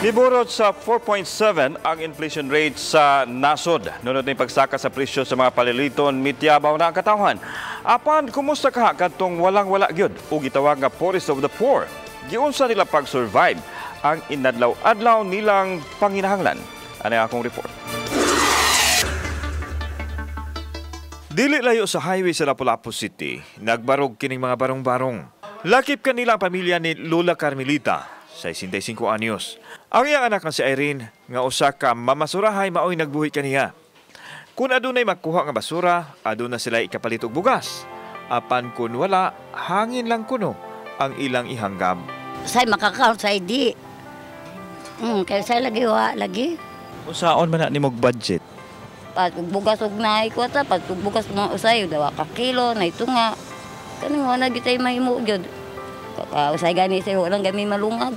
Niburot sa 4.7 ang inflation rate sa nasod. Nunod ng pagsaka sa presyo sa mga paliliton, mityabaw na ang katawhan. Apan, kumusta ka katong walang-wala gyud o gitawag nga poorest of the poor? Giunsa nila pag-survive ang inadlaw-adlaw nilang panginahanglan? Ano akong report? Dili layo sa highway sa Lapu-Lapu City, nagbarog kining mga barong-barong. Lakip kanila ang pamilya ni Lola Carmelita, 65 anyos. Ang iyang anak nga si Irene, nga usa ka mamasurahay maoy nagbuhi kaniya. Kung adunay makuha nga basura, aduna sila ikapalit og bugas. Apan kun wala, hangin lang kuno ang ilang ihanggab. Say makakaon say di. Kaya say lagi wa lagi. Usaon man na nimog budget? Pag bugas og naay ko ta, pag bugas mo usay daw ka kilo na ito nga. Kaning wala gitay mahimo gyud. Usay gani say wala gami malungag.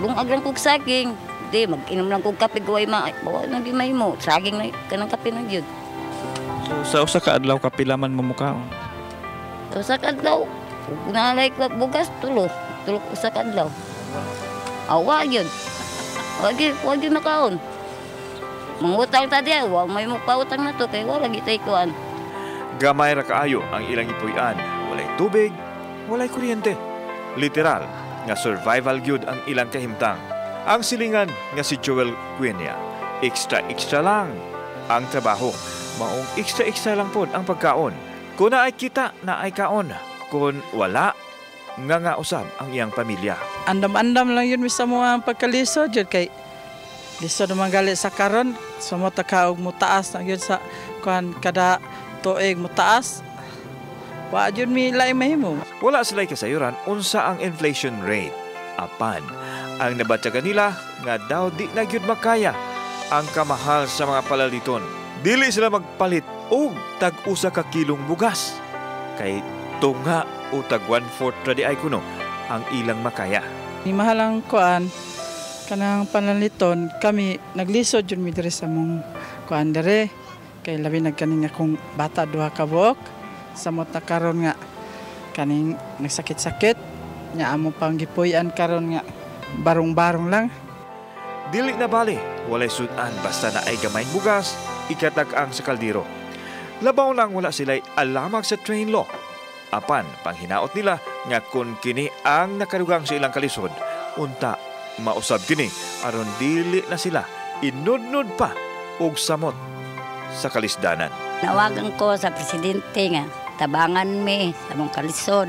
Lungag lang kog saging. Di mag-inom lang kog kape gaway bawa na gi mahimo. Saging na kanang kape na gyud. So sa usa ka adlaw kapilaman mo mukaon? Usa ka adlaw. Nalay ko bugas tulo usa ka adlaw. Awa gyud. Wagi makaon. Mangutang ta diya, wa may mo pautang na to kay wala gitay kuan. Gamay ra kaayo ang ilang ipuy-an. Walay tubig, walay kuryente. Literal nga survival gyud ang ilang kahimtang. Ang silingan nga si Joel Quenya, extra lang ang trabaho. Maong extra lang pod ang pagkaon. Kung naay kita, naay kaon. Kung wala, nga usab ang iyang pamilya. Andam-andam lang yun sa mga pagkalisod yun kay lisod naman gali sa karon sa mo takaog mo taas na yun sa kuan kada tuig mo taas. Wa jud mi lain mahimo. Wala sila'y kasayuran unsa ang inflation rate. Apan, ang nabatyagan nila nga daw di na gyud makaya ang kamahal sa mga palaliton. Dili sila magpalit og tag-usa ka kilong bugas. Kay tunga o tag 1/4 ra di ay kuno ang ilang makaya. Ni mahal ang kuan kanang panaliton kami naglisod jud mi diri sa mong kuan dere kay labi nagkaning akong bata duha ka buok sa mata karon nga kaning nagsakit-sakit nya amo pang gipuy-an karon nga barong-barong lang. Dili na bali, walay sudan basta na ay gamay bugas, ikatag-ang sa kaldero. Labaw lang wala sila'y alamag sa train law. Apan, panghinaot nila nga kung kini ang nakadugang sa ilang kalisod, unta mausab kini aron dili na sila inudnud pa og samot sa kalisdanan. Nawagan ko sa presidente nga tabangan mi sa mong kalisod.